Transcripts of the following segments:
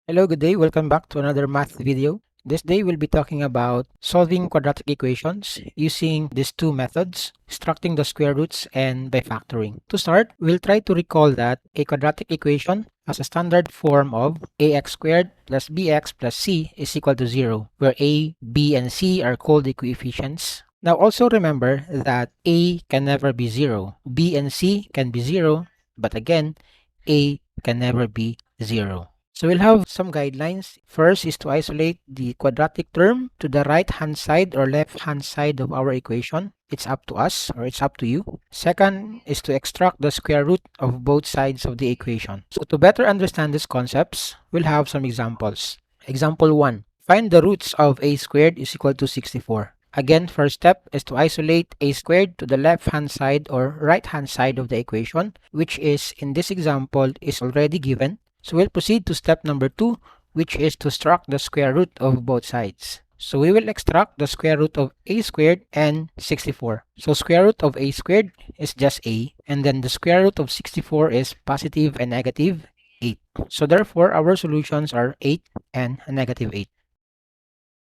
Hello, good day. Welcome back to another math video. This day we'll be talking about solving quadratic equations using these two methods, extracting the square roots and by factoring. To start, we'll try to recall that a quadratic equation has a standard form of ax squared plus bx plus c is equal to 0, where a, b, and c are called the coefficients. Now also remember that a can never be 0, b and c can be 0, but again, a can never be 0. So we'll have some guidelines. First is to isolate the quadratic term to the right-hand side or left-hand side of our equation. It's up to us or it's up to you. Second is to extract the square root of both sides of the equation. So to better understand these concepts, we'll have some examples. Example 1. Find the roots of a squared is equal to 64. Again, first step is to isolate a squared to the left-hand side or right-hand side of the equation, which is, in this example, is already given. So we'll proceed to step number 2, which is to extract the square root of both sides. So we will extract the square root of a squared and 64. So square root of a squared is just a, and then the square root of 64 is positive and negative 8. So therefore, our solutions are 8 and negative 8.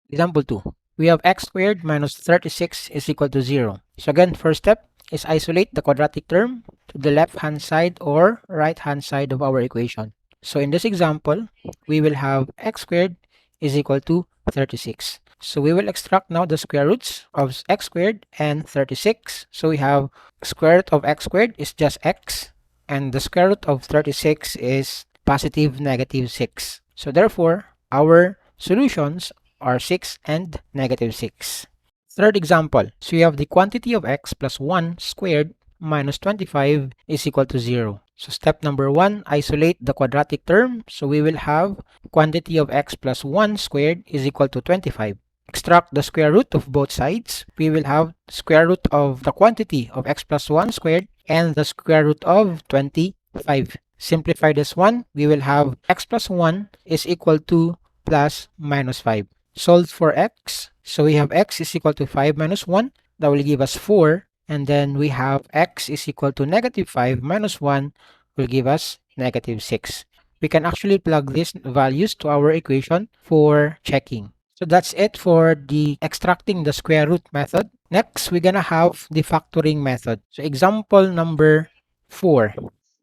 Example 2. We have x squared minus 36 is equal to 0. So again, first step is isolate the quadratic term to the left-hand side or right-hand side of our equation. So in this example, we will have x squared is equal to 36. So we will extract now the square roots of x squared and 36. So we have square root of x squared is just x, and the square root of 36 is positive negative 6. So therefore, our solutions are 6 and negative 6. Third example, so we have the quantity of x plus 1 squared minus 25 is equal to 0. So step number 1, isolate the quadratic term. So we will have quantity of x plus 1 squared is equal to 25. Extract the square root of both sides. We will have square root of the quantity of x plus 1 squared and the square root of 25. Simplify this one. We will have x plus 1 is equal to plus minus 5. Solve for x. So we have x is equal to 5 minus 1. That will give us 4. And then we have x is equal to negative 5 minus 1 will give us negative 6. We can actually plug these values to our equation for checking. So that's it for the extracting the square root method. Next, we're gonna have the factoring method. So example number 4.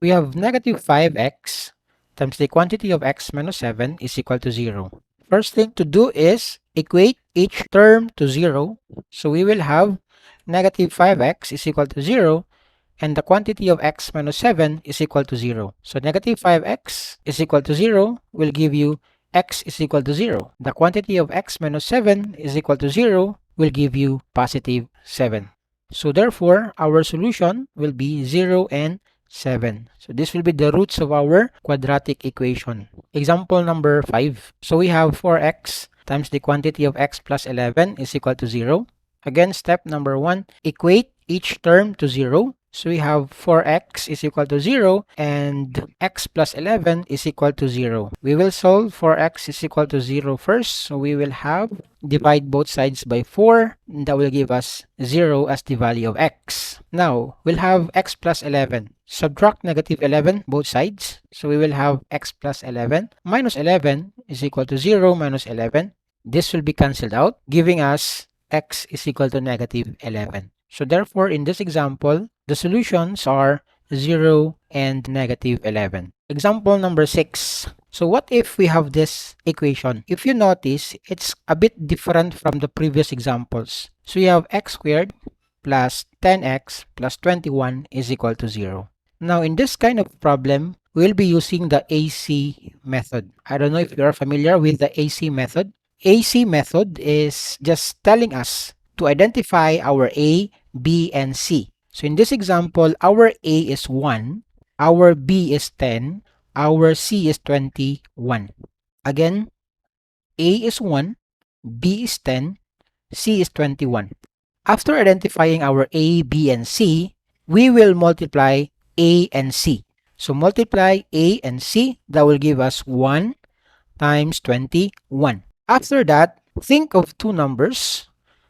We have negative 5x times the quantity of x minus 7 is equal to 0. First thing to do is equate each term to 0. So we will have negative 5x is equal to 0, and the quantity of x minus 7 is equal to 0. So negative 5x is equal to 0 will give you x is equal to 0. The quantity of x minus 7 is equal to 0 will give you positive 7. So therefore, our solution will be 0 and 7. So this will be the roots of our quadratic equation. Example number 5. So we have 4x times the quantity of x plus 11 is equal to 0. Again, step number 1, equate each term to 0. So we have 4x is equal to 0 and x plus 11 is equal to 0. We will solve for x is equal to 0 first. So we will have divide both sides by 4. That will give us 0 as the value of x. Now, we'll have x plus 11. Subtract negative 11 both sides. So we will have x plus 11 minus 11 is equal to 0 minus 11. This will be cancelled out, giving us x is equal to negative 11. So therefore, in this example, the solutions are 0 and negative 11. Example number 6. So what if we have this equation? If you notice, it's a bit different from the previous examples. So we have x squared plus 10x plus 21 is equal to 0. Now, in this kind of problem, we'll be using the AC method. I don't know if you are familiar with the AC method. AC method is just telling us to identify our A, B, and C. So in this example, our A is 1, our B is 10, our C is 21. Again, A is 1, B is 10, C is 21. After identifying our A, B, and C, we will multiply A and C. So multiply A and C, that will give us 1 times 21. After that, think of two numbers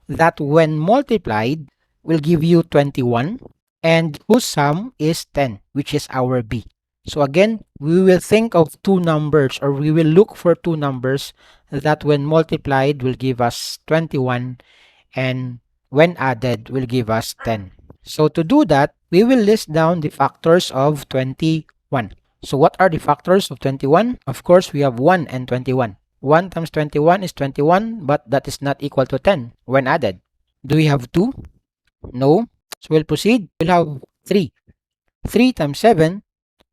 that when multiplied will give you 21 and whose sum is 10, which is our B. So again, we will think of two numbers, or we will look for two numbers that when multiplied will give us 21 and when added will give us 10. So to do that, we will list down the factors of 21. So what are the factors of 21? Of course, we have 1 and 21. 1 times 21 is 21, but that is not equal to 10 when added. Do we have 2? No. So we'll proceed. We'll have 3. 3 times 7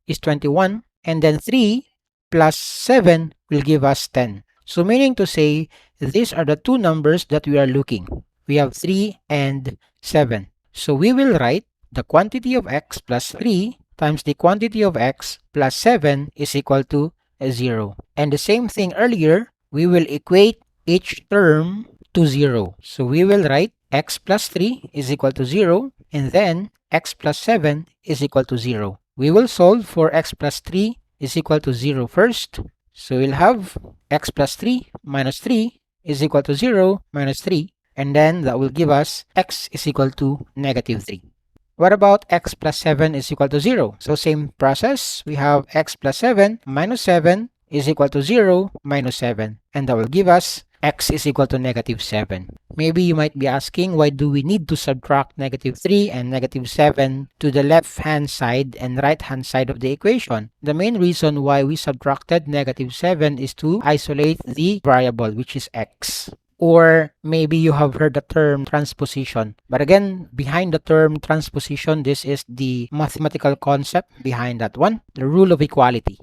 is 21, and then 3 plus 7 will give us 10. So meaning to say, these are the two numbers that we are looking. We have 3 and 7. So we will write the quantity of x plus 3 times the quantity of x plus 7 is equal to 0. And the same thing earlier, we will equate each term to 0. So we will write x plus 3 is equal to 0, and then x plus 7 is equal to 0. We will solve for x plus 3 is equal to 0 first. So we'll have x plus 3 minus 3 is equal to 0 minus 3. And then that will give us x is equal to negative 3. What about x plus 7 is equal to 0? So same process. We have x plus 7 minus 7 is equal to 0 minus 7. And that will give us x is equal to negative 7. Maybe you might be asking, why do we need to subtract negative 3 and negative 7 to the left-hand side and right-hand side of the equation? The main reason why we subtracted negative 7 is to isolate the variable, which is x. Or maybe you have heard the term transposition. But again, behind the term transposition, this is the mathematical concept behind that one, the rule of equality.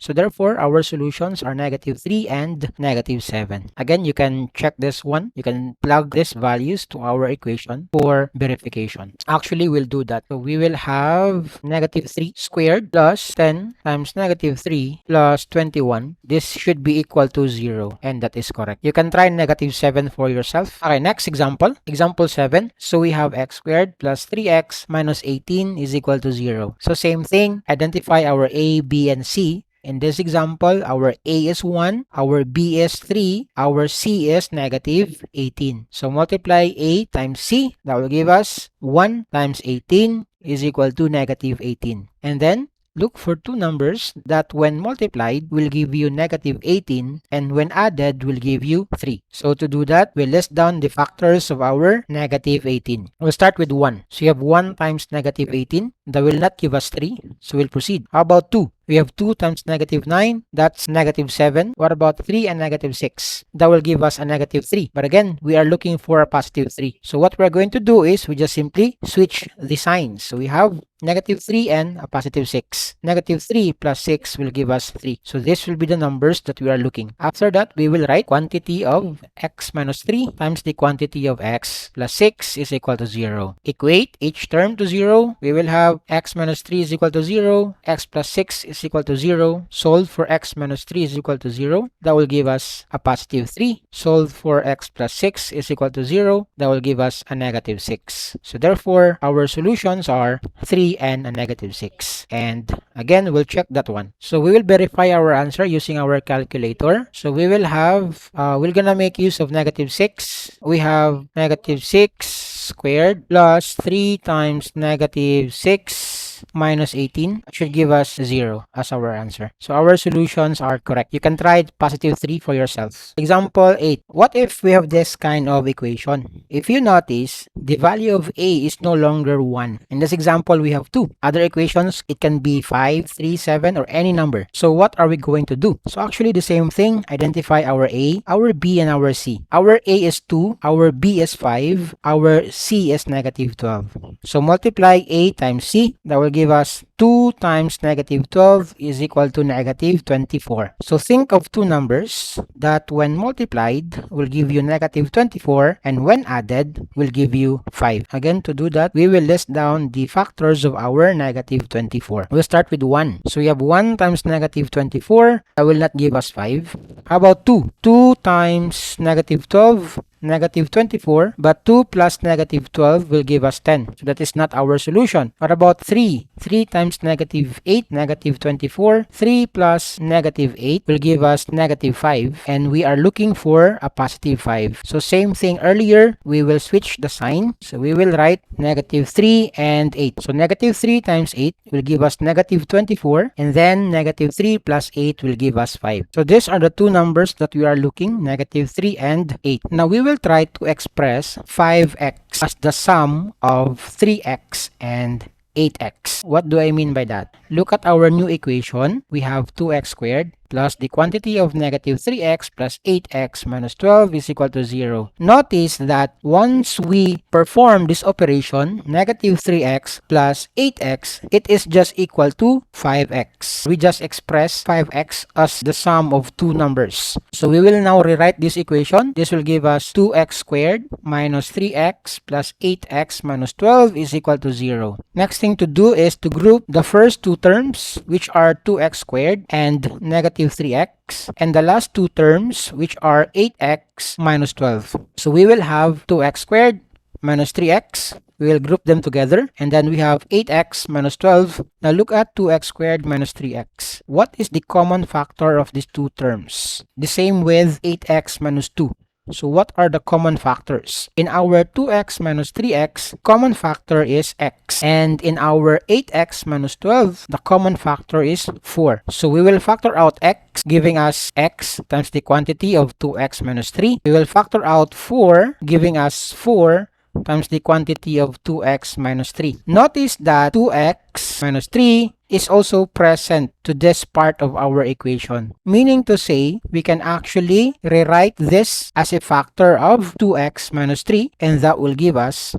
So therefore, our solutions are negative 3 and negative 7. Again, you can check this one. You can plug these values to our equation for verification. Actually, we'll do that. So we will have negative 3 squared plus 10 times negative 3 plus 21. This should be equal to 0. And that is correct. You can try negative 7 for yourself. Okay, next example. Example 7. So we have x squared plus 3x minus 18 is equal to 0. So same thing. Identify our a, b, and c. In this example, our a is 1, our b is 3, our c is negative 18. So multiply a times c, that will give us 1 times 18 is equal to negative 18. And then look for two numbers that when multiplied will give you negative 18 and when added will give you 3. So to do that, we'll list down the factors of our negative 18. We'll start with 1. So you have 1 times negative 18. That will not give us 3. So we'll proceed. How about 2? We have 2 times negative 9. That's negative 7. What about 3 and negative 6? That will give us a negative 3. But again, we are looking for a positive 3. So what we're going to do is we just simply switch the signs. So we have negative 3 and a positive 6. Negative 3 plus 6 will give us 3. So this will be the numbers that we are looking. After that, we will write quantity of x minus 3 times the quantity of x plus 6 is equal to 0. Equate each term to 0. We will have x minus 3 is equal to 0. X plus 6 is equal to 0. Solve for x minus 3 is equal to 0. That will give us a positive 3. Solve for x plus 6 is equal to 0. That will give us a negative 6. So therefore, our solutions are 3 and a negative 6. And again, we'll check that one. So we will verify our answer using our calculator. So we will have, we're gonna make use of negative 6. We have negative 6 squared plus 3 times negative 6 minus 18 should give us 0 as our answer. So our solutions are correct. You can try positive 3 for yourself. Example 8. What if we have this kind of equation? If you notice, the value of a is no longer 1. In this example, we have 2. Other equations, it can be 5, 3, 7, or any number. So what are we going to do? So actually the same thing. Identify our a, our b, and our c. Our a is 2, our b is 5, our c is negative 12. So multiply a times c. That will give us 2 times negative 12 is equal to negative 24. So think of two numbers that when multiplied will give you negative 24 and when added will give you 5. Again, to do that, we will list down the factors of our negative 24. We'll start with 1. So we have 1 times negative 24. That will not give us 5. How about 2? 2 times negative 12. negative 24, but 2 plus negative 12 will give us 10. So that is not our solution. What about 3? 3 times negative 8, negative 24. 3 plus negative 8 will give us negative 5, and we are looking for a positive 5. So same thing earlier, we will switch the sign. So we will write negative 3 and 8. So negative 3 times 8 will give us negative 24, and then negative 3 plus 8 will give us 5. So these are the two numbers that we are looking, negative 3 and 8. Now we will try to express 5x as the sum of 3x and 8x. What do I mean by that? Look at our new equation. We have 2x squared plus the quantity of negative 3x plus 8x minus 12 is equal to 0. Notice that once we perform this operation, negative 3x plus 8x, it is just equal to 5x. We just express 5x as the sum of two numbers. So we will now rewrite this equation. This will give us 2x squared minus 3x plus 8x minus 12 is equal to 0. Next thing to do is to group the first two terms, which are 2x squared and negative 3x, and the last two terms, which are 8x minus 12. So we will have 2x squared minus 3x. We will group them together, and then we have 8x minus 12. Now look at 2x squared minus 3x. What is the common factor of these two terms? The same with 8x minus 2. So what are the common factors? In our 2x minus 3x, common factor is x. And in our 8x minus 12, the common factor is 4. So we will factor out x, giving us x times the quantity of 2x minus 3. We will factor out 4, giving us 4 times the quantity of 2x minus 3. Notice that 2x minus 3 is also present to this part of our equation. Meaning to say, we can actually rewrite this as a factor of 2x minus 3, and that will give us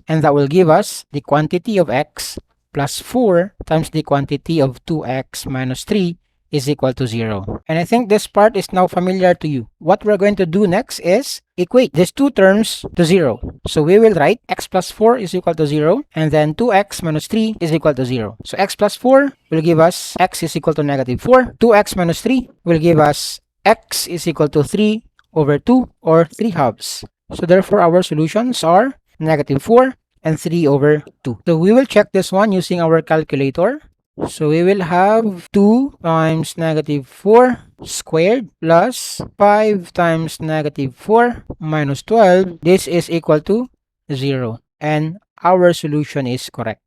the quantity of x plus 4 times the quantity of 2x minus 3 is equal to 0. And I think this part is now familiar to you. What we're going to do next is equate these two terms to 0. So we will write x plus 4 is equal to 0, and then 2x minus 3 is equal to 0. So x plus 4 will give us x is equal to negative 4. 2x minus 3 will give us x is equal to 3 over 2, or 3 halves. So therefore our solutions are negative 4 and 3 over 2. So we will check this one using our calculator. So we will have 2 times negative 4 squared plus 5 times negative 4 minus 12. This is equal to 0. And our solution is correct.